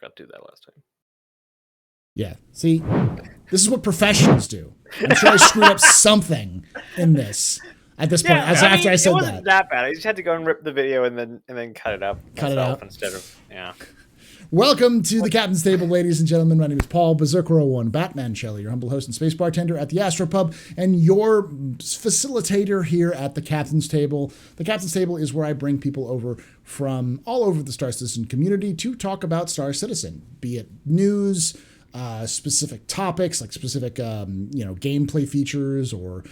forgot to do that last time. Yeah. See, this is what professionals do. I'm sure I screwed up something in this at this point. After I said it wasn't that bad. I just had to go and rip the video and then cut it up myself instead of Welcome to the Captain's Table, ladies and gentlemen. My name is Paul Berserker01, Batman Shelley, your humble host and space bartender at the Astropub, and your facilitator here at the Captain's Table. The Captain's Table is where I bring people over from all over the Star Citizen community to talk about Star Citizen, be it news, specific topics like specific gameplay features or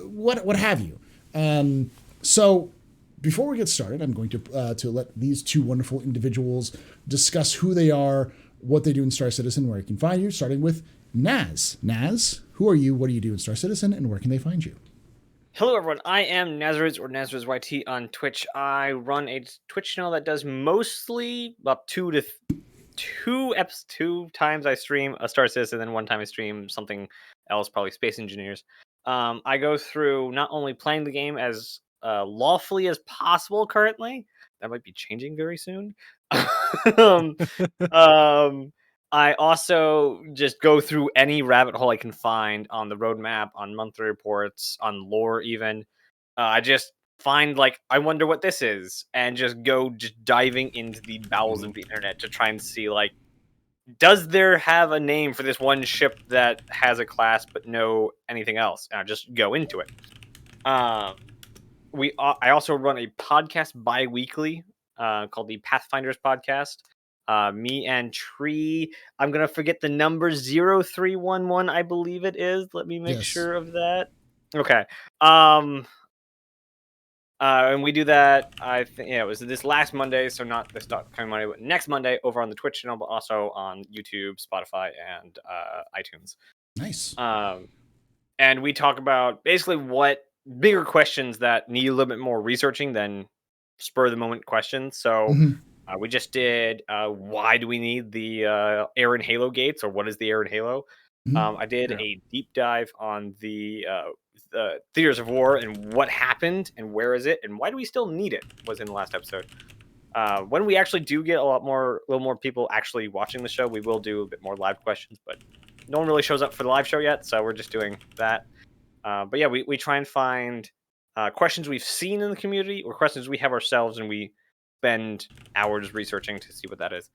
what have you. So before we get started, I'm going to let these two wonderful individuals discuss who they are, what they do in Star Citizen, where you can find you, starting with Naz. Naz, who are you, what do you do in Star Citizen, and where can they find you? Hello, everyone. I am Nazeris, or Nazeris YT on Twitch. I run a Twitch channel that does mostly about two times I stream a Star Citizen, and then one time I stream something else, probably Space Engineers. I go through not only playing the game as lawfully as possible currently. That might be changing very soon. I also just go through any rabbit hole I can find on the roadmap, on monthly reports, on lore even. I just find, I wonder what this is, and just diving into the bowels of the internet to try and see, does there have a name for this one ship that has a class but no anything else? And I just go into it. I also run a podcast bi-weekly called the Pathfinders Podcast. Me and Tree, I'm going to forget the number, 0311, I believe it is. Let me make sure of that. Okay. And we do that, I think, it was this last Monday, so not this coming Monday, but next Monday over on the Twitch channel, but also on YouTube, Spotify, and iTunes. Nice. And we talk about basically what bigger questions that need a little bit more researching than spur of the moment questions. So we just did why do we need the air and halo gates, or what is the air and halo? I did a deep dive on the theaters of war and what happened and where is it and why do we still need it, was in the last episode. When we actually do get a little more people actually watching the show, we will do a bit more live questions, but no one really shows up for the live show yet, so we're just doing that. But yeah, we try and find questions we've seen in the community or questions we have ourselves, and we spend hours researching to see what that is.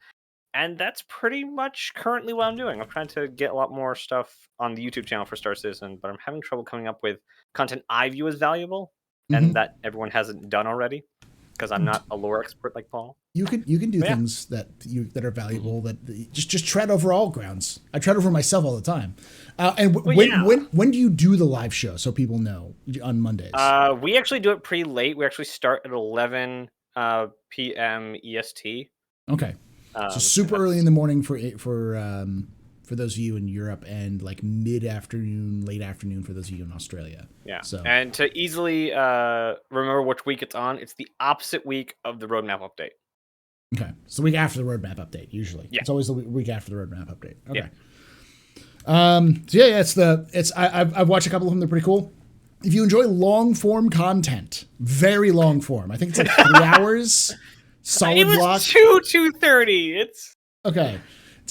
And that's pretty much currently what I'm doing. I'm trying to get a lot more stuff on the YouTube channel for Star Citizen, but I'm having trouble coming up with content I view as valuable and that everyone hasn't done already, because I'm not a lore expert like Paul. You can do things that are valuable, that just tread over all grounds. I tread over myself all the time. When do you do the live show, so people know, on Mondays? We actually do it pretty late. We actually start at 11 p.m. EST. Okay, so super early in the morning for those of you in Europe, and mid-afternoon, late afternoon for those of you in Australia. Yeah. So, and to easily remember which week it's on, it's the opposite week of the roadmap update. Okay, it's the week after the roadmap update, usually. Yeah. It's always the week after the roadmap update. Okay. Yeah. I've watched a couple of them. They're pretty cool. If you enjoy long form content, very long form, I think it's 3 hours. Solid block. It was 2:30. It's okay.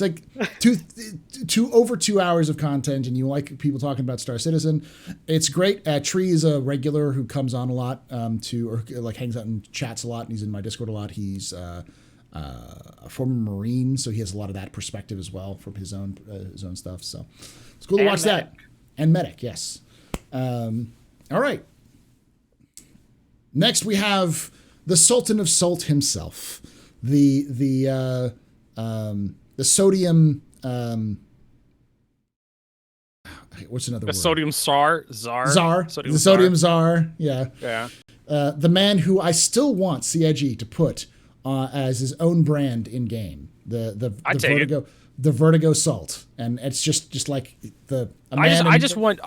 It's over 2 hours of content, and you like people talking about Star Citizen. It's great. Tree is a regular who comes on a lot, hangs out and chats a lot, and he's in my Discord a lot. He's a former Marine, so he has a lot of that perspective as well from his own stuff. So it's cool to watch that. And Medic, yes. All right. Next, we have the Sultan of Salt himself, the sodium. What's another word? The sodium czar. The sodium czar. Yeah. Yeah. The man who I still want CIG to put as his own brand in game. The Vertigo Salt, and it's just like the. I just want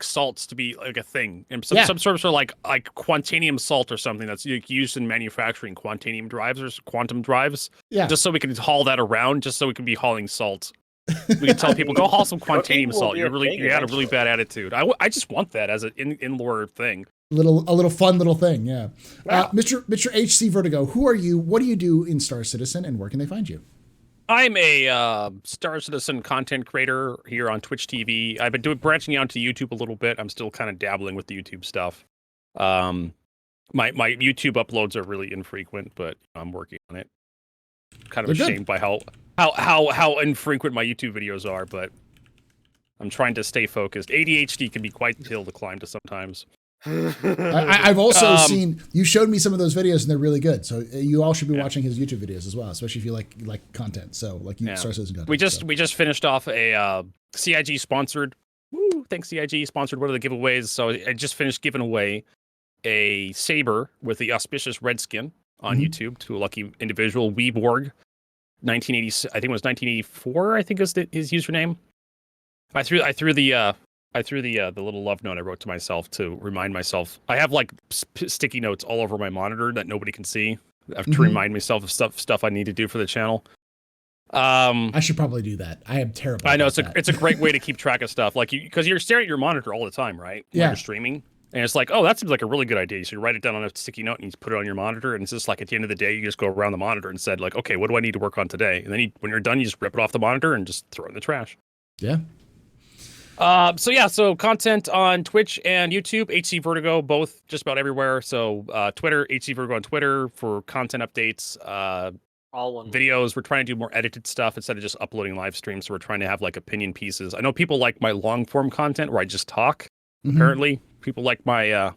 salts to be like a thing, and some sort of like quantanium salt or something that's used in manufacturing quantanium drives or quantum drives. Yeah. Just so we can haul that around, just so we can be hauling salt. We can tell people, go haul some quantanium salt. You had a really bad attitude. I just want that as an in-lore thing. A little fun little thing, yeah. Wow. Mr. HCVertigo, who are you? What do you do in Star Citizen, and where can they find you? I'm a Star Citizen content creator here on Twitch TV. I've been branching out to YouTube a little bit. I'm still kind of dabbling with the YouTube stuff. My YouTube uploads are really infrequent, but I'm working on it. Kind of ashamed by how infrequent my YouTube videos are, but I'm trying to stay focused. ADHD can be quite the hill to climb to sometimes. I've also seen, you showed me some of those videos and they're really good. So you all should be watching his YouTube videos as well, especially if you like content. So like you Star Citizen content. We just finished off a CIG sponsored. Woo, thanks CIG sponsored one of the giveaways. So I just finished giving away a saber with the auspicious red skin on YouTube to a lucky individual, Weeborg, 1980. I think it was 1984. I think is his username. I threw the little love note I wrote to myself to remind myself. I have like sticky notes all over my monitor that nobody can see. I have to remind myself of stuff I need to do for the channel. I should probably do that. I am terrible. I know it's a great way to keep track of stuff, like because you're staring at your monitor all the time, right? When you're streaming, and it's like, oh, that seems like a really good idea. So you write it down on a sticky note and you put it on your monitor, and it's just like at the end of the day, you just go around the monitor and said like, okay, what do I need to work on today? And then when you're done, you just rip it off the monitor and just throw it in the trash. Yeah. So content on Twitch and YouTube, HCVertigo, both just about everywhere. So Twitter, HCVertigo on Twitter for content updates. All one videos. We're trying to do more edited stuff instead of just uploading live streams. So we're trying to have like opinion pieces. I know people like my long form content where I just talk. Apparently, people like my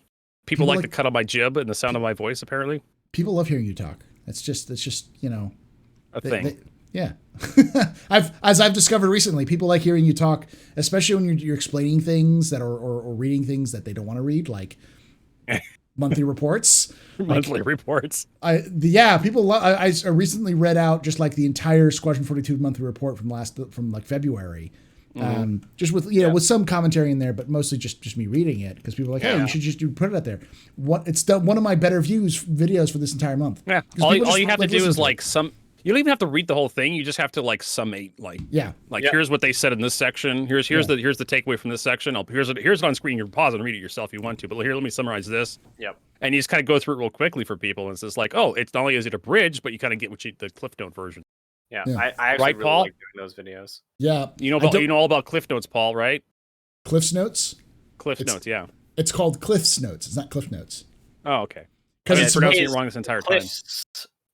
people like the cut of my jib and the sound of my voice. Apparently, people love hearing you talk. That's just a thing. Yeah. As I've discovered recently, people like hearing you talk, especially when you're explaining things that are or reading things that they don't want to read, like monthly reports. Monthly reports. People love. I recently read out just like the entire Squadron 42 monthly report from like February, just with with some commentary in there, but mostly just me reading it because people are like, hey, you should just put it out there. It's one of my better videos for this entire month. Yeah. All you have to do is like some. You don't even have to read the whole thing. You just have to like summate, here's what they said in this section. Here's the takeaway from this section. Here's it on screen. You can pause and read it yourself if you want to. But here, let me summarize this. Yep. And you just kind of go through it real quickly for people. And it's just like, oh, it's not only is it a bridge, but you kind of get the Cliff Note version. Yeah. I actually really like doing those videos. Yeah. You know all about Cliff Notes, Paul, right? Cliff's Notes. Cliff Notes, yeah. It's called Cliff's Notes. It's not Cliff Notes. Oh, okay. Because it's pronouncing it wrong this entire time.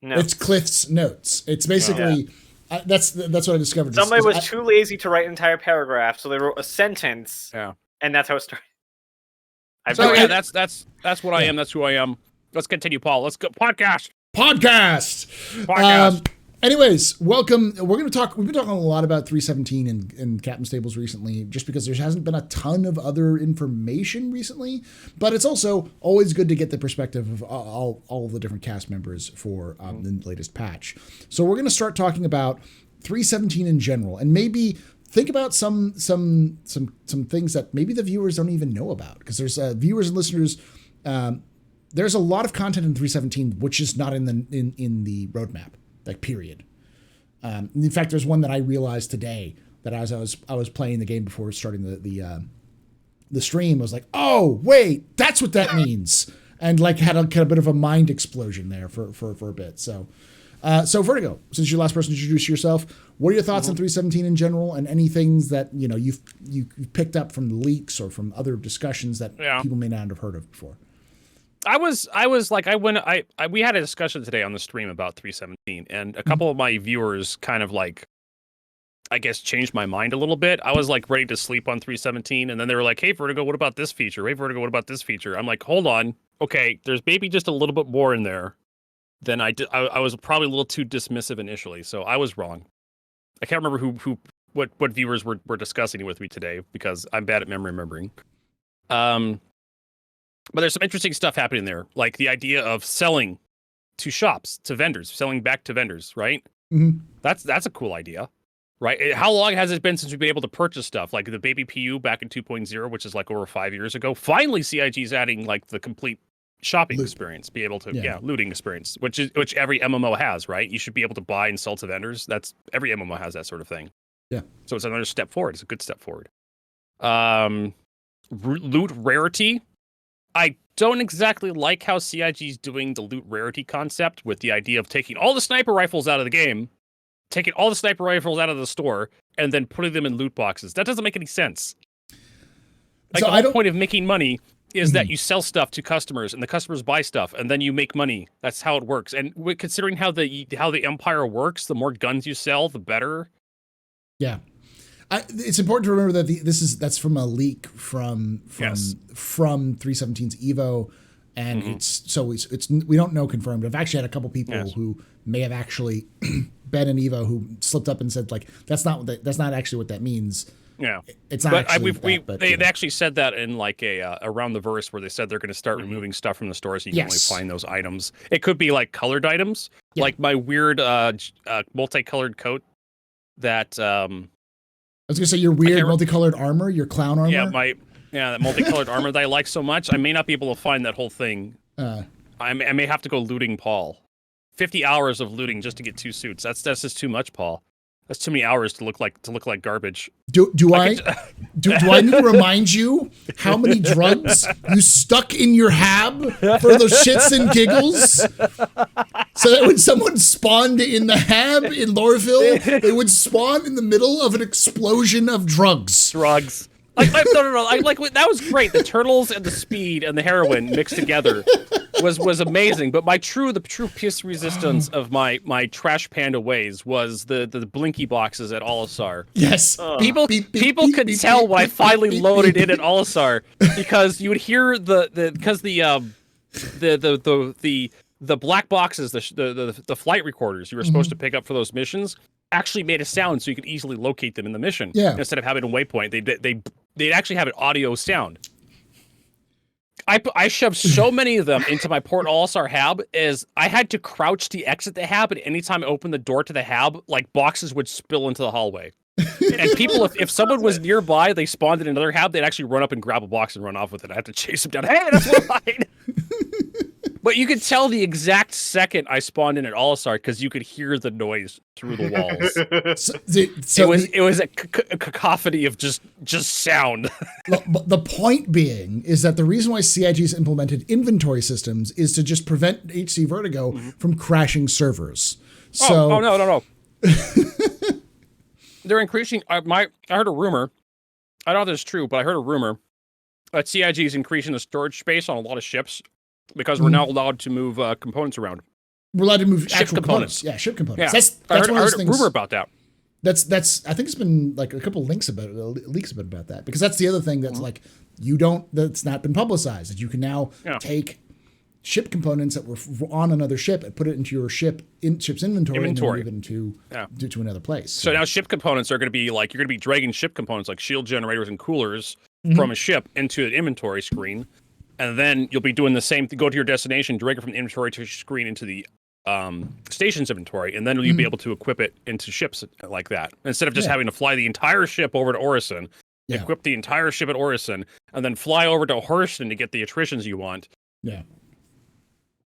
No. It's Cliff's Notes. It's basically that's what I discovered. Somebody was too lazy to write an entire paragraph, so they wrote a sentence. Yeah, and that's how it started. That's what I am. That's who I am. Let's continue, Paul. Let's go podcast. Anyways, welcome. We've been talking a lot about 317 and Captain's Tables recently, just because there hasn't been a ton of other information recently. But it's also always good to get the perspective of all of the different cast members for the latest patch. So we're going to start talking about 317 in general, and maybe think about some things that maybe the viewers don't even know about, because there's viewers and listeners. There's a lot of content in 317 which is not in the roadmap. Like period. In fact, there's one that I realized today that as I was playing the game before starting the stream, I was like, oh wait, that's what that means, and like had a bit of a mind explosion there for a bit. So Vertigo, since you're the last person to introduce yourself, what are your thoughts on 317 in general, and any things that you've picked up from the leaks or from other discussions that people may not have heard of before? I was like, we had a discussion today on the stream about 317, and a couple of my viewers kind of like, I guess, changed my mind a little bit. I was like ready to sleep on 317, and then they were like, hey, Vertigo, what about this feature? Hey, Vertigo, what about this feature? I'm like, hold on. Okay, there's maybe just a little bit more in there than I did. I was probably a little too dismissive initially, so I was wrong. I can't remember what viewers were discussing it with me today, because I'm bad at remembering. But there's some interesting stuff happening there, like the idea of selling to shops, to vendors, selling back to vendors, right? Mm-hmm. That's a cool idea, right? How long has it been since we've been able to purchase stuff like the Baby PU back in 2.0, which is like over 5 years ago? Finally, CIG's adding like the complete shopping experience, be able to looting experience, which every MMO has, right? You should be able to buy and sell to vendors. That's every MMO has that sort of thing. Yeah. So it's another step forward. It's a good step forward. Loot rarity. I don't exactly like how CIG's doing the loot rarity concept with the idea of taking all the sniper rifles out of the game, taking all the sniper rifles out of the store and then putting them in loot boxes. That doesn't make any sense. Like, so the whole point of making money is that you sell stuff to customers and the customers buy stuff and then you make money. That's how it works. And considering how the empire works, the more guns you sell, the better. Yeah. It's important to remember that that's from a leak from 317's Evo, and it's we don't know confirmed. I've actually had a couple people who may have actually been in Evo who slipped up and said like that's not actually what that means. Yeah, it's not. But actually they actually said that in like a around the verse where they said they're going to start removing stuff from the stores. So you can only find those items. It could be like colored items, like my weird multicolored coat that. I was gonna say your weird multicolored armor, your clown armor. Yeah, that multicolored armor that I like so much. I may not be able to find that whole thing. I may have to go looting Paul. 50 hours of looting just to get 2 suits. That's just too much, Paul. That's too many hours to look like garbage. Do I need to remind you how many drugs you stuck in your hab for those shits and giggles? So that when someone spawned in the hab in Lorville, they would spawn in the middle of an explosion of drugs. Drugs. No. That was great. The turtles and the speed and the heroin mixed together was amazing. But the true piece resistance of my trash panda ways was the blinky boxes at Olisar. Yes. People could tell when I finally loaded in at Olisar because you would hear the black boxes, the flight recorders you were supposed to pick up for those missions actually made a sound so you could easily locate them in the mission. Yeah. Instead of having a waypoint, they'd actually have an audio sound. I shoved so many of them into my Port Olisar hab as I had to crouch to exit the hab, and anytime I opened the door to the hab, like boxes would spill into the hallway. And people, if someone was nearby, they spawned in another hab, they'd actually run up and grab a box and run off with it. I had to chase them down. Hey, that's mine! But you could tell the exact second I spawned in at Olisar because you could hear the noise through the walls. It was a cacophony of just sound. But the point being is that the reason why CIG's implemented inventory systems is to just prevent HCVertigo from crashing servers. So, no. They're increasing. I heard a rumor. I don't know if this is true, but I heard a rumor that CIG is increasing the storage space on a lot of ships. Because we're now allowed to move components around. We're allowed to move ship actual components. Yeah, ship components. Yeah. That's one of those I heard things. a rumor about that. That's. I think it's been like a couple leaks about that because that's the other thing that's like that's not been publicized that you can now take ship components that were on another ship and put it into your ship's inventory. And then move it to another place. So now ship components are going to be like you're going to be dragging ship components like shield generators and coolers from a ship into an inventory screen. And then you'll be doing the same thing. Go to your destination, drag it from the inventory to your screen into the station's inventory, and then you'll be able to equip it into ships like that. Instead of just having to fly the entire ship over to Orison, equip the entire ship at Orison, and then fly over to Hurston to get the attritions you want. Yeah.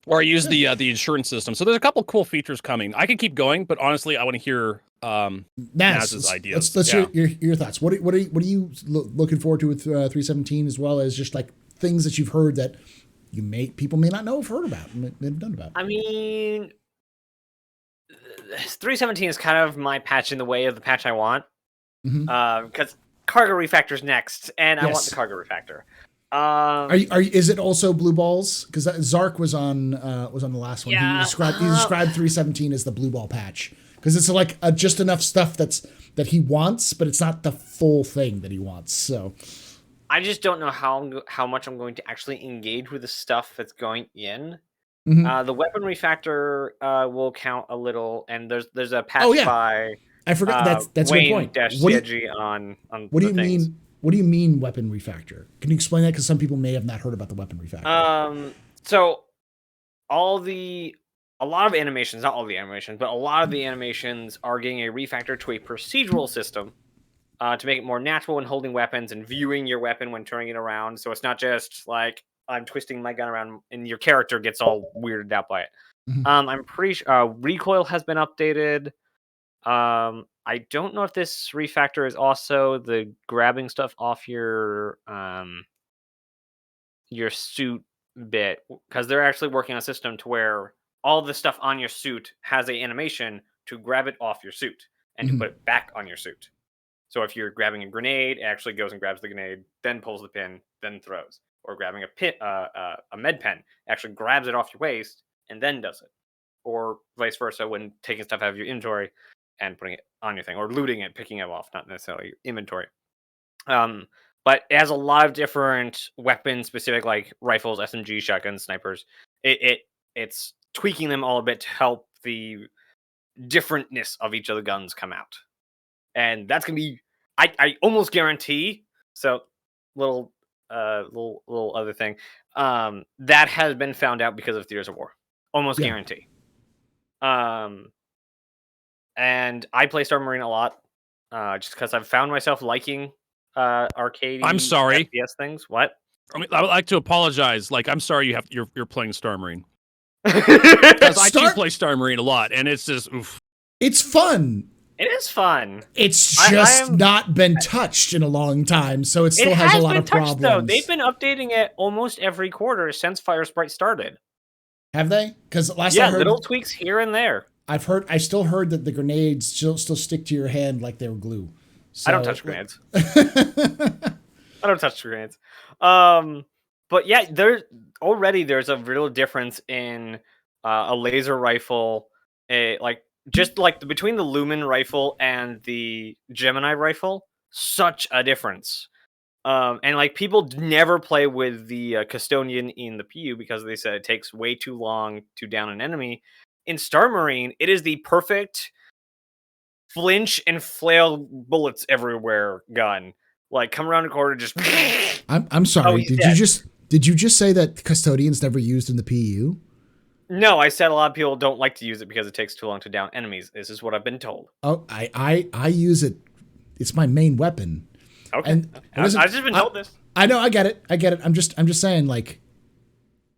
Or use the insurance system. So there's a couple cool features coming. I can keep going, but honestly, I want to hear Naz's ideas. Let's hear your thoughts. What are you looking forward to with 317 as well as just like things that you've heard that people may not know have heard about and they've done about? I mean, 317 is kind of my patch in the way of the patch I want, because cargo refactor's next, and I want the cargo refactor. Is it also blue balls? Because Zark was on the last one. Yeah, he described 317 as the blue ball patch because it's like just enough stuff that he wants, but it's not the full thing that he wants. So. I just don't know how much I'm going to actually engage with the stuff that's going in. The weapon refactor will count a little, and there's a patch by I forgot that's a good point. CIG on what do you mean? What do you mean weapon refactor? Can you explain that? Because some people may have not heard about the weapon refactor. So a lot of animations, not all the animations, but a lot of the animations are getting a refactor to a procedural system. To make it more natural when holding weapons and viewing your weapon when turning it around. So it's not just like I'm twisting my gun around and your character gets all weirded out by it. I'm pretty sure recoil has been updated. I don't know if this refactor is also the grabbing stuff off your suit bit, because they're actually working on a system to where all the stuff on your suit has an animation to grab it off your suit and to put it back on your suit. So if you're grabbing a grenade, it actually goes and grabs the grenade, then pulls the pin, then throws. Or grabbing a med pen, actually grabs it off your waist and then does it. Or vice versa when taking stuff out of your inventory and putting it on your thing, or looting it, picking it off, not necessarily your inventory. But it has a lot of different weapon specific, like rifles, SMG, shotguns, snipers. It's tweaking them all a bit to help the differentness of each of the guns come out. And that's gonna be, I almost guarantee. So little other thing, that has been found out because of Theaters of War. Almost guarantee. And I play Star Marine a lot, just because I've found myself liking arcade. I'm sorry. FPS things. What? I mean, I would like to apologize. Like, I'm sorry you're playing Star Marine. Because I do play Star Marine a lot, and it's just oof. It's fun. It is fun. It's just not been touched in a long time, so it still has a lot of problems. Though. They've been updating it almost every quarter since Fire Sprite started. Have they? Because last I heard, little tweaks here and there. I still heard that the grenades still stick to your hand like they were glue. So, I don't touch grenades. I don't touch grenades. But yeah, there's a real difference in a laser rifle, between the Lumen rifle and the Gemini rifle, such a difference. And like people never play with the Custodian in the PU because they said it takes way too long to down an enemy. In Star Marine, it is the perfect flinch and flail bullets everywhere gun. Like come around the corner, just. I'm sorry. Did you just say that Custodian's never used in the PU? No, I said a lot of people don't like to use it because it takes too long to down enemies. This is what I've been told. Oh, I use it. It's my main weapon. Okay, and I've just been told this. I know, I get it. I'm just saying, like,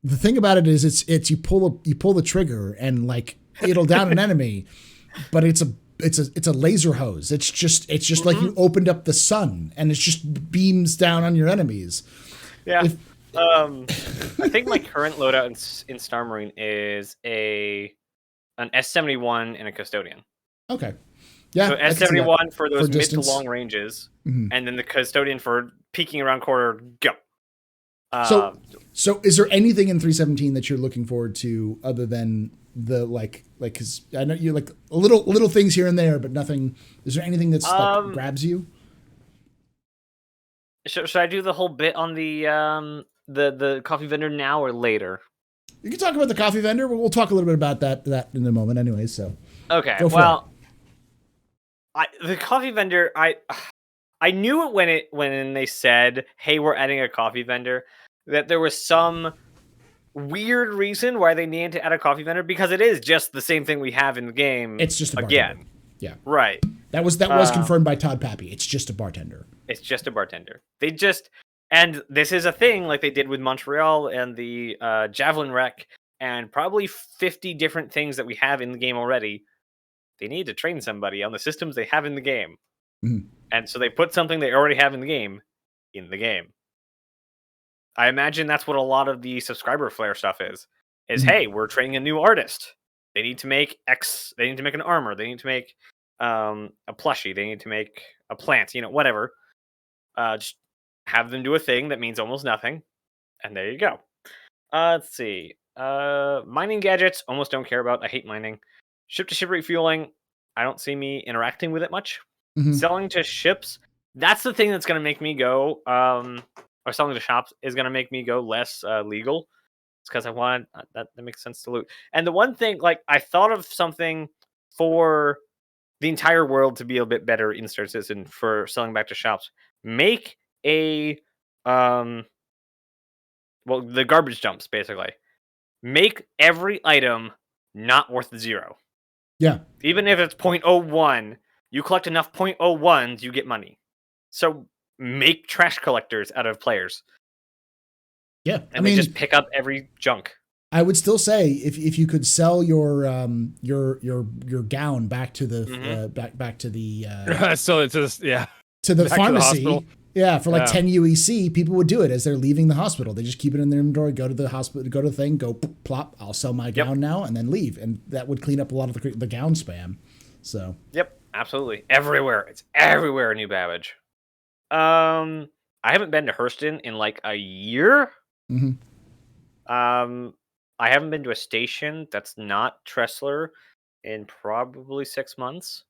the thing about it is, it's you pull the trigger and like it'll down an enemy, but it's a laser hose. It's just like you opened up the sun and it just beams down on your enemies. Yeah. I think my current loadout in Star Marine is an S71 and a Custodian. Okay. Yeah. So S71 for those mid to long ranges, and then the Custodian for peeking around corner. Go. So is there anything in 317 that you're looking forward to other than the like? Because I know you like little things here and there, but nothing. Is there anything that's that grabs you? Should I do the whole bit on the coffee vendor now or later? You can talk about the coffee vendor, but we'll talk a little bit about that in a moment anyway. So okay. The coffee vendor, I knew it when they said, "Hey, we're adding a coffee vendor," that there was some weird reason why they needed to add a coffee vendor, because it is just the same thing we have in the game. It's just a bartender. Again. Yeah. Right. That was confirmed by Todd Pappy. It's just a bartender. It's just a bartender. And this is a thing like they did with Montreal and the Javelin Wreck and probably 50 different things that we have in the game already. They need to train somebody on the systems they have in the game. Mm-hmm. And so they put something they already have in the game. I imagine that's what a lot of the subscriber flare stuff is, hey, we're training a new artist. They need to make X. They need to make an armor. They need to make a plushie. They need to make a plant, whatever. Just have them do a thing that means almost nothing. And there you go. Let's see. Mining gadgets, almost don't care about. I hate mining. Ship-to-ship refueling, I don't see me interacting with it much. Mm-hmm. Selling to ships, that's the thing that's going to make me go, or selling to shops is going to make me go less legal. It's because I want, that makes sense to loot. And the one thing, like, I thought of something for the entire world to be a bit better in Star Citizen for selling back to shops. Make the garbage dumps, basically. Make every item not worth 0. Yeah. Even if it's 0.01, you collect enough 0.01s, you get money. So make trash collectors out of players. Yeah. And they just pick up every junk. I would still say if you could sell your gown back to the back to the so it's just to the pharmacy. For like 10 UEC, people would do it as they're leaving the hospital. They just keep it in their inventory, go to the hospital, go to the thing, go plop, I'll sell my gown now, and then leave. And that would clean up a lot of the gown spam. So. Yep, absolutely. Everywhere. It's everywhere in New Babbage. I haven't been to Hurston in like a year. Mm-hmm. I haven't been to a station that's not Tressler in probably 6 months.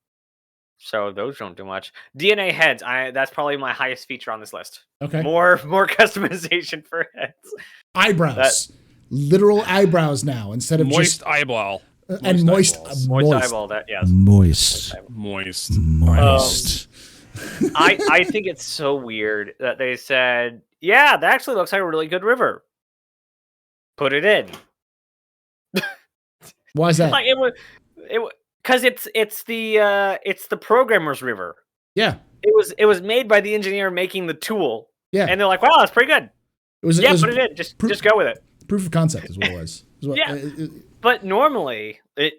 So those don't do much. DNA heads. That's probably my highest feature on this list. Okay. More customization for heads. Eyebrows. Literal eyebrows now instead of moist just eyeball. And moist eyeball. That yes. Moist. I think it's so weird that they said, yeah, that actually looks like a really good river. Put it in. Why is that? Like it was because it's the programmer's river. Yeah. It was made by the engineer making the tool. Yeah. And they're like, wow, that's pretty good. Put it in. Just go with it. Proof of concept is what it was. But normally, you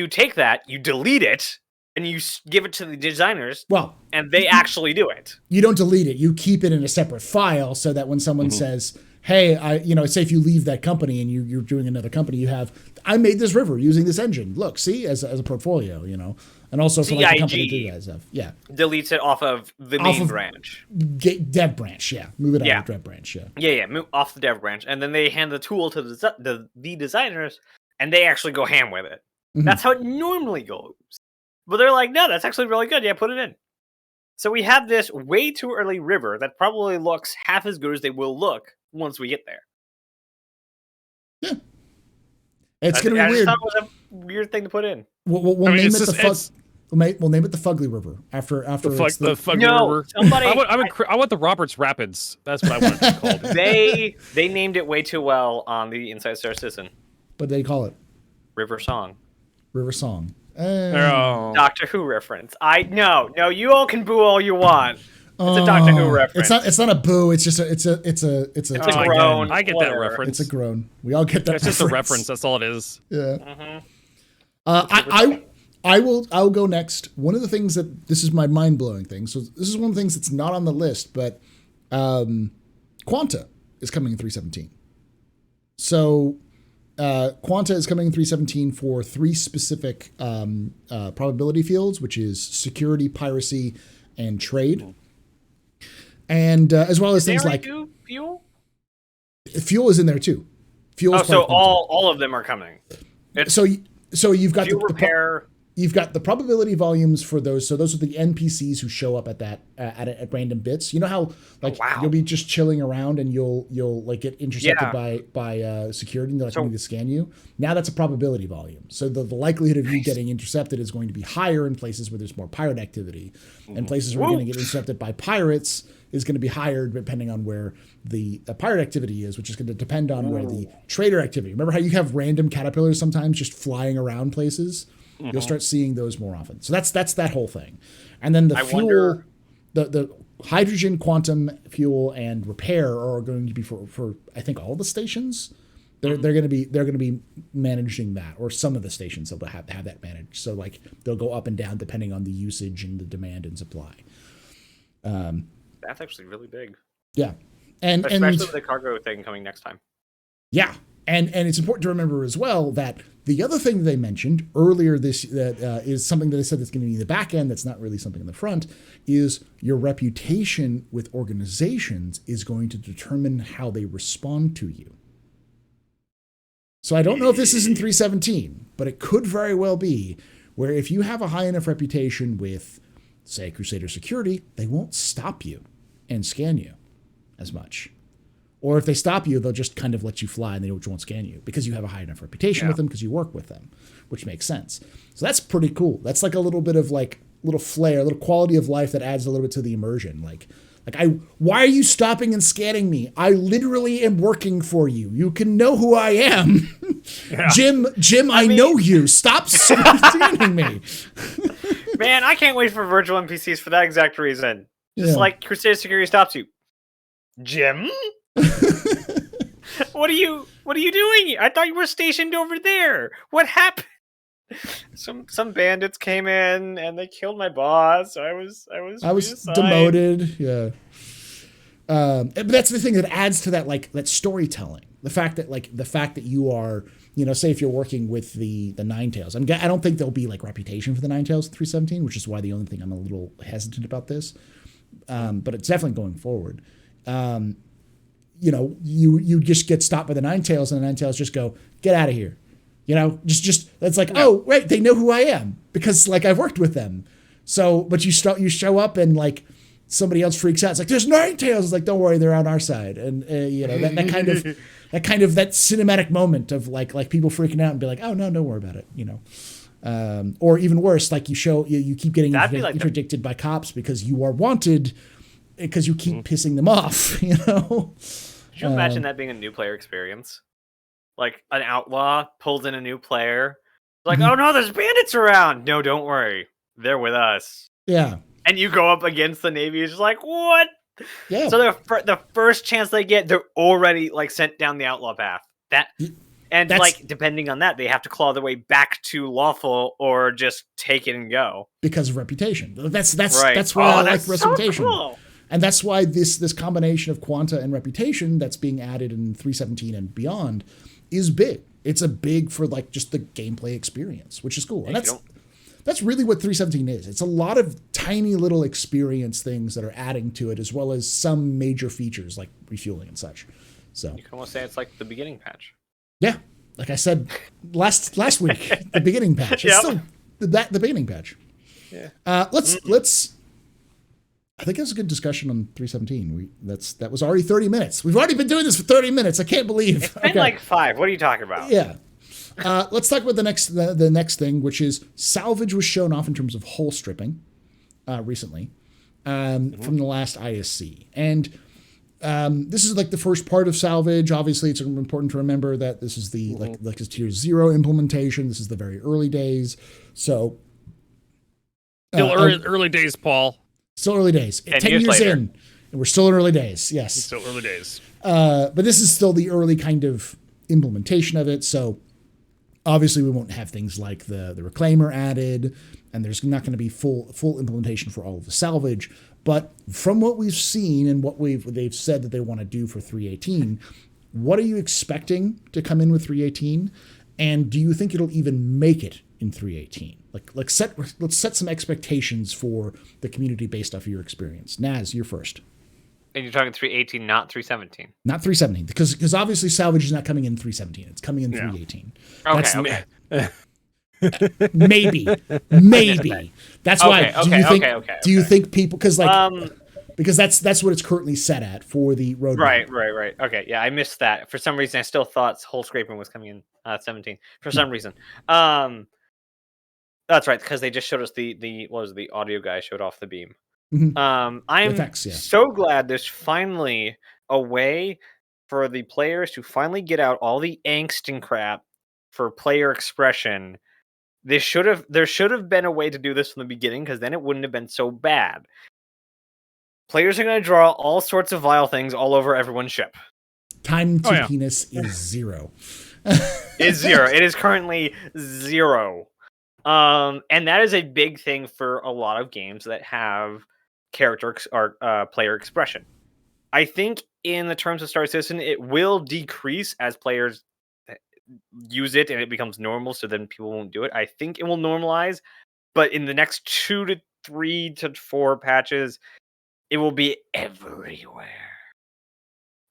take that, you delete it, and you give it to the designers. Well, and they actually do it. You don't delete it. You keep it in a separate file so that when someone says, hey, say if you leave that company and you're doing another company, I made this river using this engine. Look, see, as a portfolio, and also for like the company that you guys have. Yeah. Deletes it off of the main branch. Dev branch, yeah. Move it out of the dev branch, yeah. Yeah, move off the dev branch. And then they hand the tool to the designers, and they actually go ham with it. Mm-hmm. That's how it normally goes. But they're like, no, that's actually really good. Yeah, put it in. So we have this way too early river that probably looks half as good as they will look once we get there. Yeah. It's going to be weird. I just thought it was a weird thing to put in. We'll name it the Fugly River after the Fugly River. I want the Roberts Rapids. That's what I want it to be called. They named it way too well on the Inside Star Citizen. What do they call it? River Song. River Song. Doctor Who reference. No, you all can boo all you want. It's a Doctor Who reference. It's not a boo. It's just it's a groan. I get that reference. It's a groan. We all get that. It's just a reference. That's all it is. Yeah. Mm-hmm. I'll go next. One of the things this is my mind blowing thing. So this is one of the things that's not on the list, but Quanta is coming in 317. So Quanta is coming in 317 for 3 specific probability fields, which is security, piracy, and trade. And as well as things like fuel. Fuel is in there too. Fuel. So all of them are coming. So you've got the repair. You've got the probability volumes for those. So those are the NPCs who show up at random bits. You know how you'll be just chilling around and you'll like get intercepted by security and they're like, I need to scan you. Now that's a probability volume. So the likelihood of you getting intercepted is going to be higher in places where there's more pirate activity, and places where you're going to get intercepted by pirates is going to be higher depending on where the pirate activity is, which is going to depend on where the trader activity. Remember how you have random caterpillars sometimes just flying around places? Mm-hmm. You'll start seeing those more often. So that's that whole thing. And then the fuel, the hydrogen, quantum, fuel, and repair are going to be for I think all the stations. They're going to be managing that, or some of the stations they'll have that managed. So like they'll go up and down depending on the usage and the demand and supply. That's actually really big. Yeah, especially with the cargo thing coming next time. Yeah, and it's important to remember as well that the other thing they mentioned earlier is something that they said that's going to be in the back end that's not really something in the front, is your reputation with organizations is going to determine how they respond to you. So I don't know if this is in 317, but it could very well be where if you have a high enough reputation with, say, Crusader Security, they won't stop you and scan you as much. Or if they stop you, they'll just kind of let you fly and they won't scan you because you have a high enough reputation with them because you work with them, which makes sense. So that's pretty cool. That's like a little bit of like little flair, a little quality of life that adds a little bit to the immersion. Why are you stopping and scanning me? I literally am working for you. You can know who I am. Yeah. Jim, I know you. Stop scanning me. Man, I can't wait for virtual NPCs for that exact reason. Just like Crusader Security stops you. Jim? What are you doing? I thought you were stationed over there. What happened? Some bandits came in and they killed my boss. I was demoted. Yeah. But that's the thing that adds to that, like that storytelling. The fact that you are, say if you're working with the Ninetales, I don't think there'll be like reputation for the Ninetales in 317, which is why the only thing I'm a little hesitant about this. But it's definitely going forward. You just get stopped by the Ninetales, and the Ninetales just go, get out of here. Just it's like, oh, right, they know who I am because like I've worked with them. So, but you show up and like somebody else freaks out. It's like, there's Ninetales. It's like, don't worry, they're on our side. And that kind of that cinematic moment of like people freaking out and be like, oh no, don't worry about it. Or even worse, like you keep getting interdicted by cops because you are wanted because you keep pissing them off. Could you imagine that being a new player experience? Like an outlaw pulls in a new player. Like, oh no, there's bandits around. No, don't worry. They're with us. Yeah. And you go up against the Navy. It's just like, what? Yeah. So the first chance they get, they're already like sent down the outlaw path. Like depending on that, they have to claw their way back to lawful or just take it and go because of reputation. That's right. That's why I like reputation. So cool. And that's why this combination of quanta and reputation that's being added in 317 and beyond is big. It's a big for like just the gameplay experience, which is cool. And that's really what 317 is. It's a lot of tiny little experience things that are adding to it, as well as some major features like refueling and such. So you can almost say it's like the beginning patch. Yeah, like I said last week, the beginning patch. It's still the beginning patch. Yeah. Let's. I think that's a good discussion on 317. That was already 30 minutes. We've already been doing this for 30 minutes. I can't believe it's been like 5. What are you talking about? Yeah. Let's talk about the next thing, which is Salvage was shown off in terms of hull stripping recently from the last ISC. And this is like the first part of Salvage. Obviously, it's important to remember that this is the like this tier 0 implementation. This is the very early days. So still early days, Paul. Still early days. 10 years in, and we're still in early days. Yes. Still early days. But this is still the early kind of implementation of it. So obviously we won't have things like the Reclaimer added, and there's not going to be full implementation for all of the Salvage. But from what we've seen and what they've said that they want to do for 318, what are you expecting to come in with 318? And do you think it'll even make it in 318? Let's set some expectations for the community based off of your experience. Naz, you're first. And you're talking 318, not 317. Not 317, because obviously Salvage is not coming in 317. It's coming in 318. Okay. Maybe. That's why. Do you think people because that's what it's currently set at for the road. Right. Okay, yeah, I missed that. For some reason, I still thought hull scraping was coming in 17. For some reason, that's right, because they just showed us the audio guy showed off the beam. Mm-hmm. I'm effects, so glad there's finally a way for the players to finally get out all the angst and crap for player expression. There should have been a way to do this from the beginning, because then it wouldn't have been so bad. Players are going to draw all sorts of vile things all over everyone's ship. Time to penis is 0. Is 0. It is currently 0. And that is a big thing for a lot of games that have player expression. I think in the terms of Star Citizen, it will decrease as players use it and it becomes normal, so then people won't do it. I think it will normalize, but in the next 2 to 3 to 4 patches, it will be everywhere.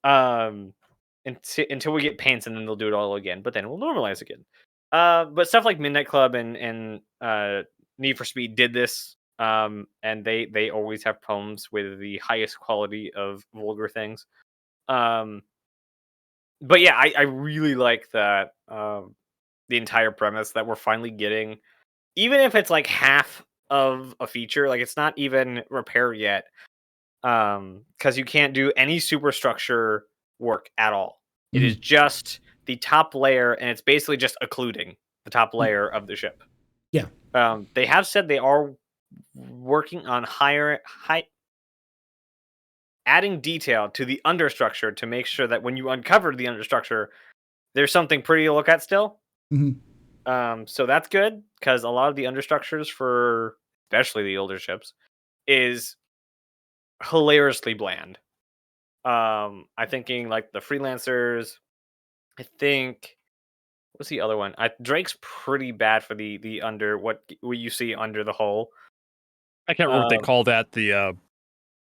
Until we get paints, and then they'll do it all again, but then it will normalize again. But stuff like Midnight Club and Need for Speed did this, and they always have problems with the highest quality of vulgar things. But yeah, I really like that the entire premise that we're finally getting, even if it's like half of a feature, like it's not even repair yet, because you can't do any superstructure work at all. It is just the top layer, and it's basically just occluding the top layer of the ship. Yeah. They have said they are working on adding detail to the understructure to make sure that when you uncover the understructure, there's something pretty to look at still. Mm-hmm. So that's good, because a lot of the understructures for especially the older ships is hilariously bland. I'm thinking like the Freelancers, I think what's the other one? Drake's pretty bad for the under what you see under the hull. I can't remember what they call that.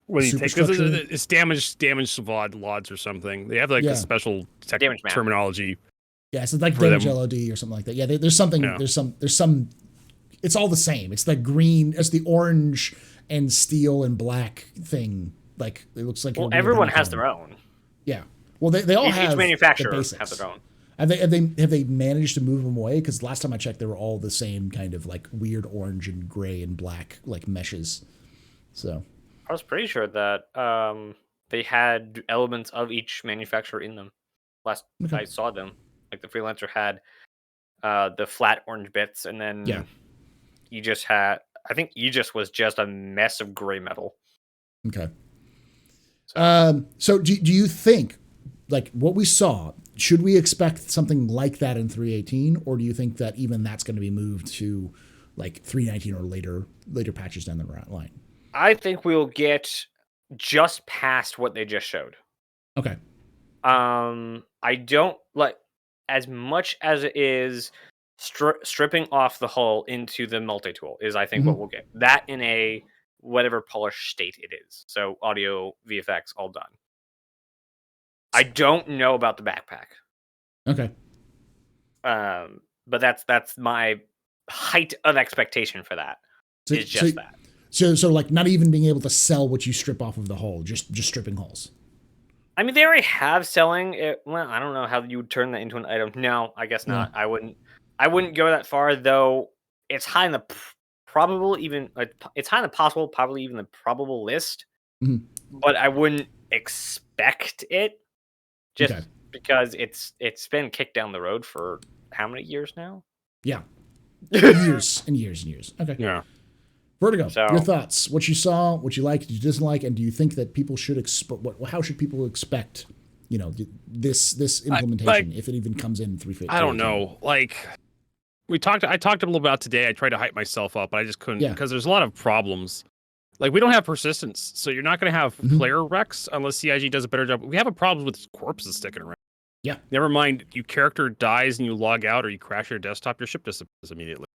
What do you take? Because Superstructure? it's damage Savad lods or something. They have like Yeah. a special Damage map. terminology. Yeah, so it's like For damage them. LOD or something like that. Yeah, there's something. Yeah. There's some. It's all the same. It's the green. It's the orange and steel and black thing. Like it looks like. Well, everyone has their own. Yeah. Well, they all have Each manufacturer the has basics. their own. Have they managed to move them away? Because last time I checked, they were all the same kind of like weird orange and gray and black like meshes. So I was pretty sure that they had elements of each manufacturer in them. Last I saw them, like the freelancer had the flat orange bits, and then Aegis had. I think Aegis was just a mess of gray metal. okay. So do you think like what we saw? Should we expect something like that in 3.18, or do you think that even that's going to be moved to like 3.19 or later patches down the line? I think we'll get just past what they just showed. Okay. I don't like as much as it is stripping off the hull into the multi-tool is I think what we'll get. That in a whatever polished state it is. So audio, VFX, all done. I don't know about the backpack. Okay. But that's my height of expectation for that. That. So like not even being able to sell what you strip off of the hull, just stripping hulls. I mean, they already have selling it. Well, I don't know how you would turn that into an item. No, I guess not. I wouldn't go that far, though. It's high in the probable, even it's high in the possible, probably even the probable list. But I wouldn't expect it, just because it's been kicked down the road for how many years now? Yeah, years and years and years. Okay. Yeah. Vertigo, your thoughts? What you saw, what you liked, what you didn't like, and do you think that people should how should people expect, this implementation if it even comes in 3.18? I don't know. Like I talked a little about today. I tried to hype myself up, but I just couldn't because there's a lot of problems. Like we don't have persistence, so you're not going to have player wrecks unless CIG does a better job. We have a problem with corpses sticking around. Yeah. Never mind, your character dies and you log out or you crash your desktop, your ship disappears immediately.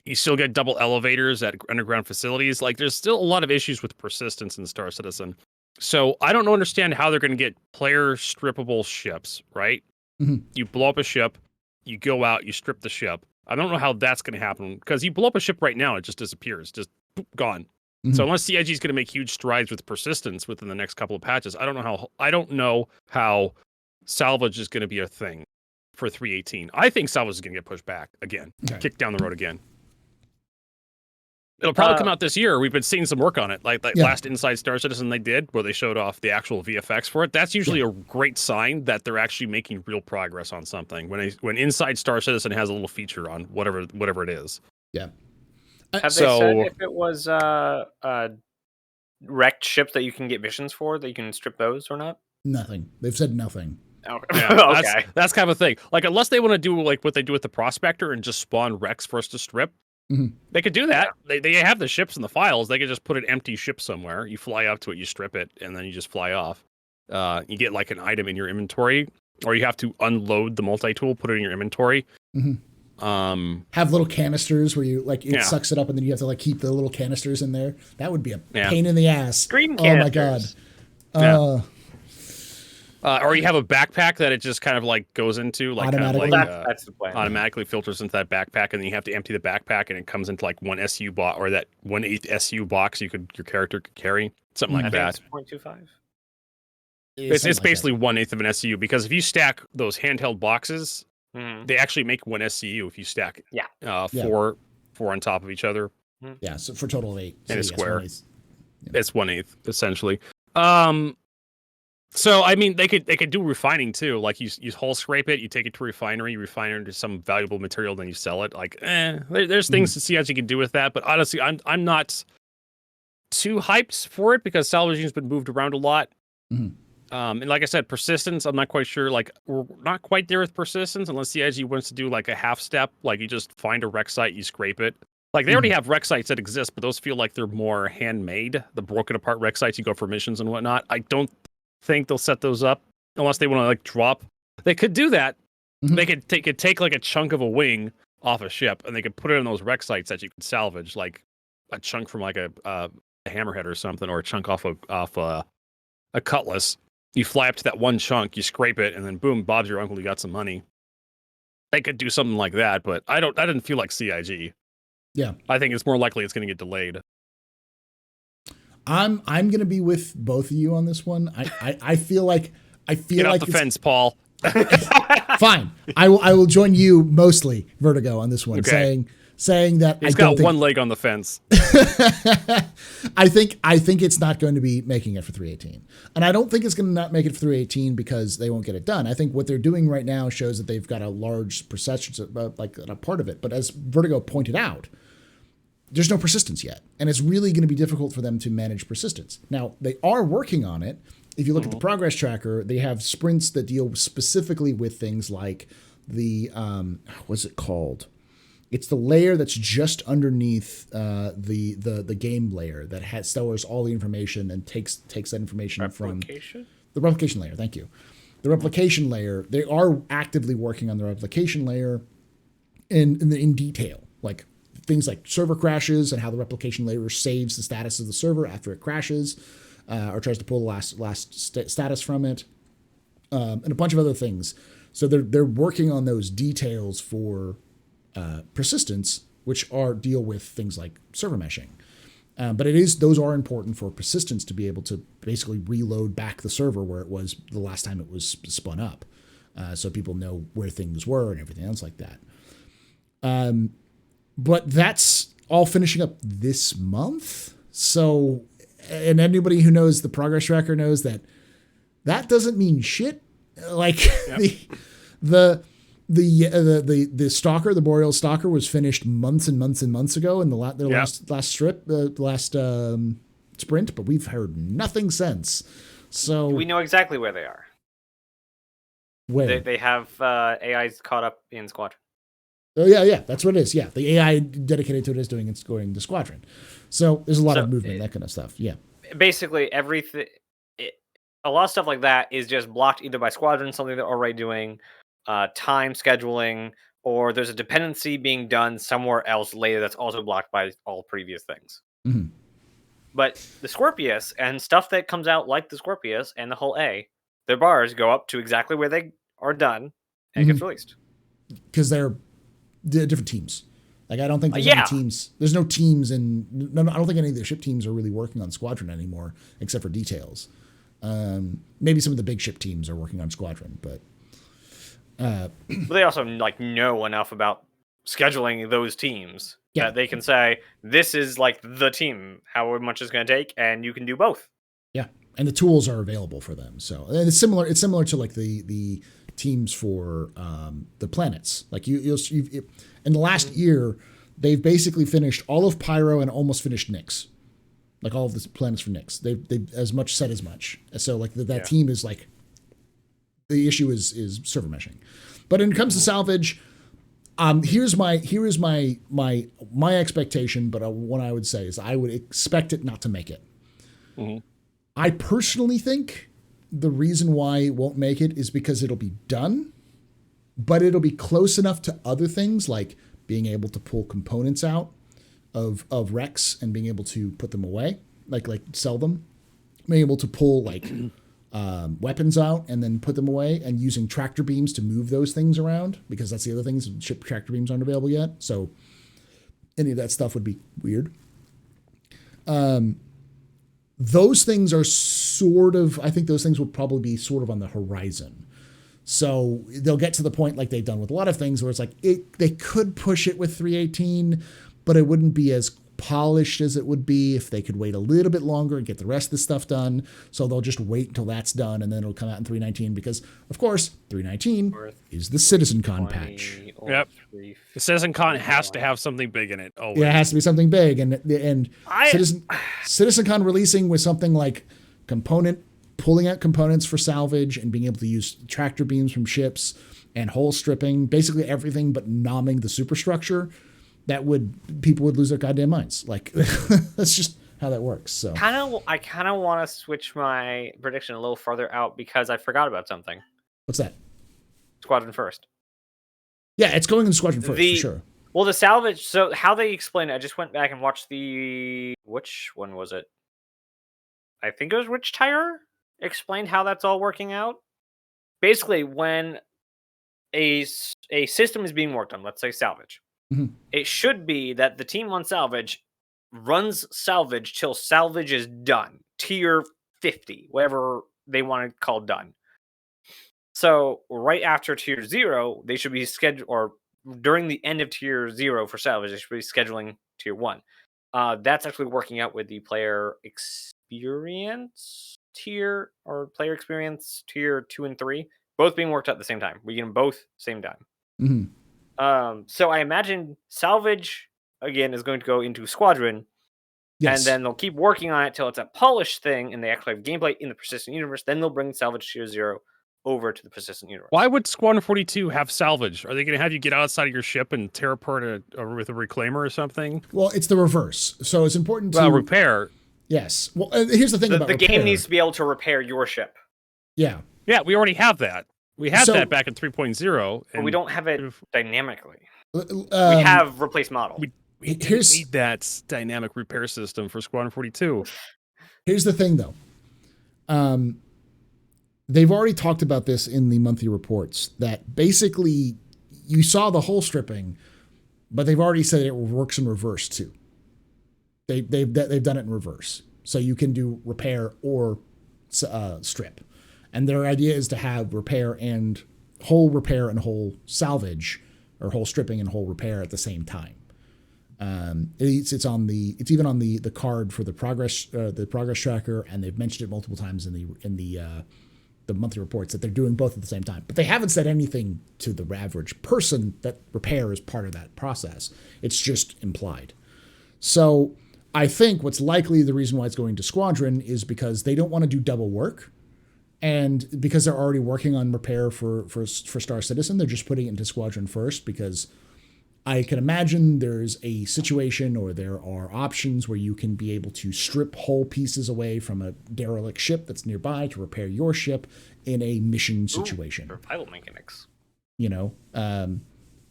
You still get double elevators at underground facilities. Like there's still a lot of issues with persistence in Star Citizen. So I don't understand how they're going to get player strippable ships, right? You blow up a ship, you go out, you strip the ship. I don't know how that's going to happen because you blow up a ship right now, it just disappears, just gone. So unless CIG is going to make huge strides with persistence within the next couple of patches, I don't know how salvage is going to be a thing for 3.18. I think salvage is going to get pushed back again, kicked down the road again. It'll probably come out this year. We've been seeing some work on it. Like last Inside Star Citizen they did, where they showed off the actual VFX for it. That's usually a great sign that they're actually making real progress on something. When Inside Star Citizen has a little feature on whatever it is. Yeah. Have they said if it was wrecked ships that you can get missions for, that you can strip those or not? Nothing. They've said nothing. Okay. Yeah, okay. That's kind of a thing. Like unless they want to do like what they do with the Prospector and just spawn wrecks for us to strip. They could do that. They have the ships in the files. They could just put an empty ship somewhere. You fly up to it, you strip it, and then you just fly off. You get like an item in your inventory, or you have to unload the multi-tool, put it in your inventory. Have little canisters where you like it sucks it up, and then you have to like keep the little canisters in there. That would be a pain in the ass. Green canisters. Oh my god. Or you have a backpack that it just kind of like goes into, like automatically. Kind of like, that's the plan. Automatically filters into that backpack, and then you have to empty the backpack, and it comes into like one SU box or that 1/8 SU box your character could carry, something like that. It's 0.25. It's basically 1/8 of an SU because if you stack those handheld boxes, they actually make one SCU if you stack four on top of each other. Yeah, so for a total of 8. In a square. It's It's 1/8 essentially. So I mean, they could do refining too. Like you hull scrape it, you take it to a refinery, you refine it into some valuable material, then you sell it. Like, there's things to see how you can do with that. But honestly, I'm not too hyped for it because salvaging's been moved around a lot. And like I said, persistence, I'm not quite sure. Like we're not quite there with persistence unless CIG wants to do like a half step. Like you just find a wreck site, you scrape it. Like they already have wreck sites that exist, but those feel like they're more handmade. The broken apart wreck sites, you go for missions and whatnot. I don't think they'll set those up unless they want to like drop. They could do that. Mhm. They could take like a chunk of a wing off a ship, and they could put it in those wreck sites that you could salvage, like a chunk from like a hammerhead or something, or a chunk off a cutlass. You fly up to that one chunk, you scrape it, and then boom, Bob's your uncle. You got some money. They could do something like that, but I didn't feel like CIG. Yeah, I think it's more likely it's going to get delayed. I'm going to be with both of you on this one. I feel like Get off the fence, Paul. Fine. I will join you mostly, Vertigo, on this one, Okay. saying that He's got one leg on the fence. I think it's not going to be making it for 318. And I don't think it's going to not make it for 318 because they won't get it done. I think what they're doing right now shows that they've got a large percentage, like a part of it. But as Vertigo pointed out, there's no persistence yet. And it's really going to be difficult for them to manage persistence. Now, they are working on it. If you look at the progress tracker, they have sprints that deal specifically with things like the, what's it called? It's the layer that's just underneath the game layer that stores all the information and takes that information from the replication layer. Thank you. The replication layer. They are actively working on the replication layer in detail, like things like server crashes and how the replication layer saves the status of the server after it crashes, or tries to pull the last status from it, and a bunch of other things. So they're working on those details for persistence, which deal with things like server meshing. But those are important for persistence to be able to basically reload back the server where it was the last time it was spun up, so people know where things were and everything else like that. But that's all finishing up this month. So, and anybody who knows the progress tracker knows that doesn't mean shit. Like yep. The Stalker, the Boreal Stalker, was finished months and months and months ago in the last sprint, but we've heard nothing since. So we know exactly where they are. Where they have AIs caught up in Squadron. Oh yeah, that's what it is. Yeah, the AI dedicated to it is scoring the Squadron. So there's a lot of movement, that kind of stuff. Yeah, basically everything. A lot of stuff like that is just blocked either by Squadron, something they're already doing, time scheduling, or there's a dependency being done somewhere else later that's also blocked by all previous things. Mm-hmm. But the Scorpius and stuff that comes out like the Scorpius and the whole A, their bars go up to exactly where they are done and gets released. Because they're different teams. Like I don't think there's any teams. There's no teams, and I don't think any of the ship teams are really working on Squadron anymore, except for details. Maybe some of the big ship teams are working on Squadron, but they also know enough about scheduling those teams that they can say this is like the team, however much it's going to take, and you can do both. Yeah, and the tools are available for them. So and it's similar. It's similar to like the teams for the planets. Like you've in the last year, they've basically finished all of Pyro and almost finished Nyx. Like all of the planets for Nyx. They as much said as much. So like that team is like, the issue is server meshing. But when it comes to Salvage, here's my expectation, but what I would say is I would expect it not to make it. Mm-hmm. I personally think the reason why it won't make it is because it'll be done, but it'll be close enough to other things like being able to pull components out of Rex and being able to put them away, like sell them, being able to pull weapons out and then put them away, and using tractor beams to move those things around, because that's the other things. Ship tractor beams aren't available yet, so any of that stuff would be weird. Those things are I think those things will probably be sort of on the horizon. So they'll get to the point like they've done with a lot of things where it's like they could push it with 318, but it wouldn't be as polished as it would be if they could wait a little bit longer and get the rest of the stuff done. So they'll just wait until that's done, and then it'll come out in 319 because, of course, 319 is the CitizenCon patch. Yep. The CitizenCon has to have something big in it. Oh, yeah, it has to be something big, and CitizenCon releasing with something like pulling out components for salvage and being able to use tractor beams from ships and hull stripping, basically everything but nomming the superstructure. People would lose their goddamn minds. Like, that's just how that works. So I kind of want to switch my prediction a little farther out because I forgot about something. What's that? Squadron first. Yeah, it's going in Squadron first for sure. Well, the salvage. So how they explain it, I just went back and watched which one was it? I think it was Rich Tire explained how that's all working out. Basically, when a system is being worked on, let's say Salvage, it should be that the team on Salvage runs Salvage till Salvage is done, tier 50, whatever they want to call done. So right after tier 0, they should be scheduled, or during the end of tier 0 for Salvage, they should be scheduling tier 1. That's actually working out with the player experience tier, or player experience tier 2 and 3, both being worked out at the same time. We get them both same time. So I imagine Salvage again is going to go into Squadron, and then they'll keep working on it till it's a polished thing, and they actually have gameplay in the persistent universe. Then they'll bring Salvage tier 0 over to the persistent universe. Why would Squadron 42 have salvage? Are they going to have you get outside of your ship and tear apart with a reclaimer or something? Well, it's the reverse. So it's important to repair. Yes. Well, here's the thing about the repair. game needs to be able to repair your ship. Yeah. Yeah, we already have that. We had that back in 3.0. But we don't have it dynamically. We have replace model. We didn't need that dynamic repair system for Squadron 42. Here's the thing, though. They've already talked about this in the monthly reports, that basically you saw the hull stripping, but they've already said it works in reverse too. They've done it in reverse, so you can do repair or strip, and their idea is to have repair and whole salvage, or whole stripping and whole repair at the same time. It's even on the card for the progress tracker, and they've mentioned it multiple times in the monthly reports that they're doing both at the same time. But they haven't said anything to the average person that repair is part of that process. It's just implied. So I think what's likely the reason why it's going to Squadron is because they don't want to do double work. And because they're already working on repair for Star Citizen, they're just putting it into Squadron first, because I can imagine there's a situation, or there are options where you can be able to strip whole pieces away from a derelict ship that's nearby to repair your ship in a mission situation. Or pilot mechanics.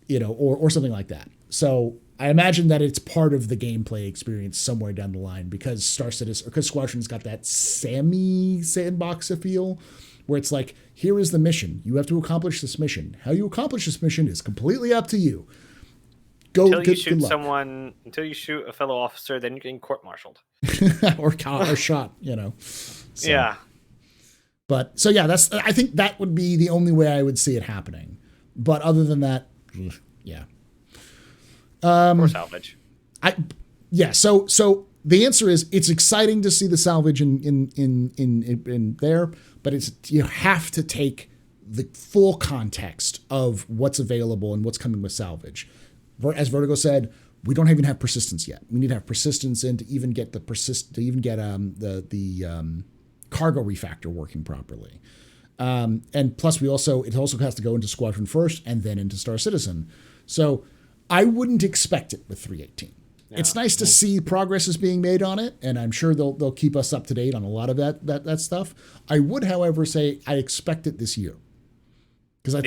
Or something like that. So I imagine that it's part of the gameplay experience somewhere down the line, because Squadron's got that sandbox feel, where it's like, here is the mission. You have to accomplish this mission. How you accomplish this mission is completely up to you. Until you shoot a fellow officer, then you're getting court-martialed. or shot, So. Yeah. But so yeah, I think that would be the only way I would see it happening. But other than that, yeah. Or salvage. So the answer is, it's exciting to see the salvage in there, but you have to take the full context of what's available and what's coming with salvage. As Vertigo said, we don't even have persistence yet. We need to have persistence in to even get the cargo refactor working properly. And plus it also has to go into Squadron first and then into Star Citizen. So I wouldn't expect it with 3.18. Yeah. It's nice to see progress is being made on it, and I'm sure they'll keep us up to date on a lot of that stuff. I would, however, say I expect it this year, because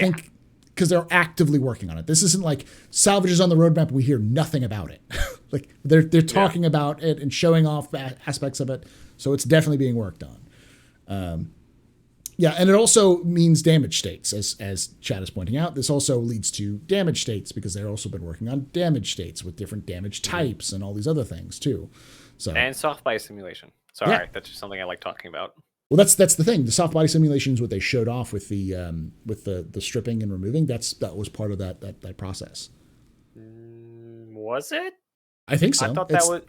they're actively working on it. This isn't like salvage is on the roadmap and we hear nothing about it. Like they're talking about it and showing off aspects of it. So it's definitely being worked on. And it also means damage states, as Chad is pointing out. This also leads to damage states, because they've also been working on damage states with different damage types and all these other things too. So and soft body simulation. Sorry, that's just something I like talking about. Well, that's the thing. The soft body simulation is what they showed off with the stripping and removing. That was part of that process. Was it? I think so.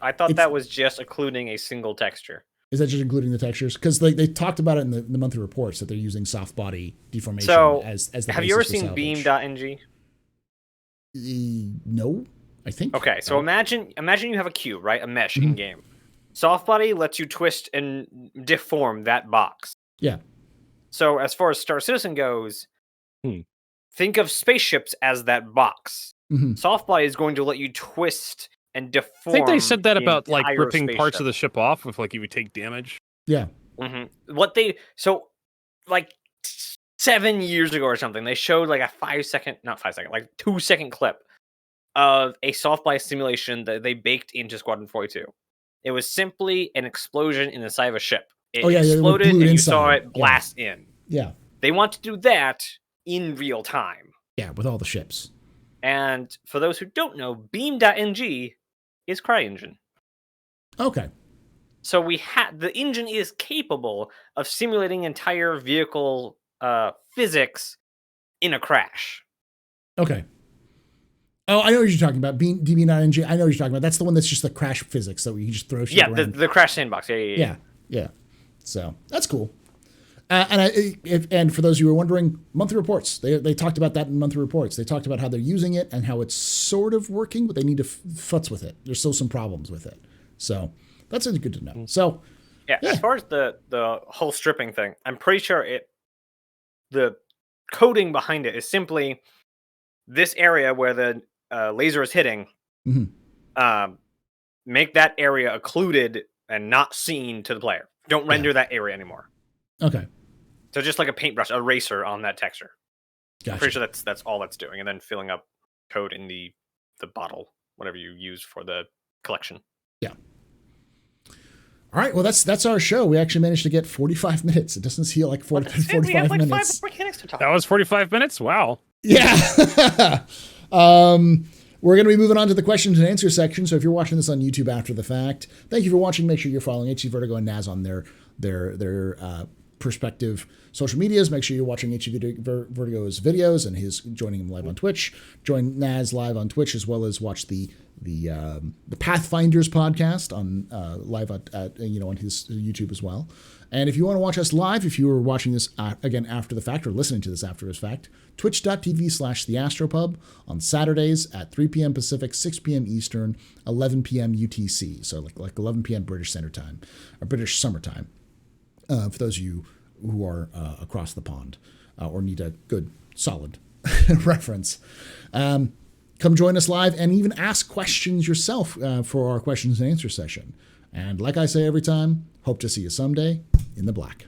I thought that was just including a single texture. Is that just including the textures? Because they talked about it in the monthly reports that they're using soft body deformation as the have you ever seen beam.ng? No, I think. Okay, so imagine you have a cube, right? A mesh in game. Soft body lets you twist and deform that box. Yeah. So as far as Star Citizen goes, think of spaceships as that box. Soft body is going to let you twist and deform. I think they said that the about like entire ripping parts spaceship. of the ship off if like you would take damage. Yeah. What they like 7 years ago or something, they showed like a 2-second clip of a soft blast simulation that they baked into Squadron 42. It was simply an explosion in the side of a ship. It exploded and you saw it blast in. Yeah. They want to do that in real time. Yeah, with all the ships. And for those who don't know, beam.ng is CryEngine. Okay. So the engine is capable of simulating entire vehicle physics in a crash. Okay. Oh, I know what you're talking about. DB9NG. I know what you're talking about. That's the one that's just the crash physics that we just throw shit around. The crash sandbox. Yeah. So that's cool. And for those of you who are wondering, monthly reports. They talked about that in monthly reports. They talked about how they're using it and how it's sort of working, but they need to futz with it. There's still some problems with it. So that's good to know. So yeah. As far as the whole stripping thing, I'm pretty sure the coding behind it is simply this area where the laser is hitting. Make that area occluded and not seen to the player. Don't render that area anymore. Okay. So just like a paintbrush eraser on that texture. Gotcha. I'm pretty sure that's all that's doing, and then filling up code in the bottle, whatever you use for the collection. Yeah. All right. Well, that's our show. We actually managed to get 45 minutes. It doesn't feel like 45 we have like minutes. 5 mechanics to talk. That was 45 minutes. Wow. Yeah. We're going to be moving on to the questions and answers section. So if you're watching this on YouTube after the fact, thank you for watching. Make sure you're following HCVertigo and Naz on their perspective social medias. Make sure you're watching HCVertigo's videos and his joining him live on Twitch. Join Naz live on Twitch, as well as watch the Pathfinders podcast on live on his YouTube as well. And if you want to watch us live, if you were watching this again after the fact or listening to this after the fact, twitch.tv/theastropub on Saturdays at 3 p.m. Pacific, 6 p.m. Eastern, 11 p.m. UTC. So like 11 p.m. British Standard Time or British Summer Time. For those of you who are across the pond or need a good, solid reference. Come join us live and even ask questions yourself for our questions and answer session. And like I say every time, hope to see you someday in the black.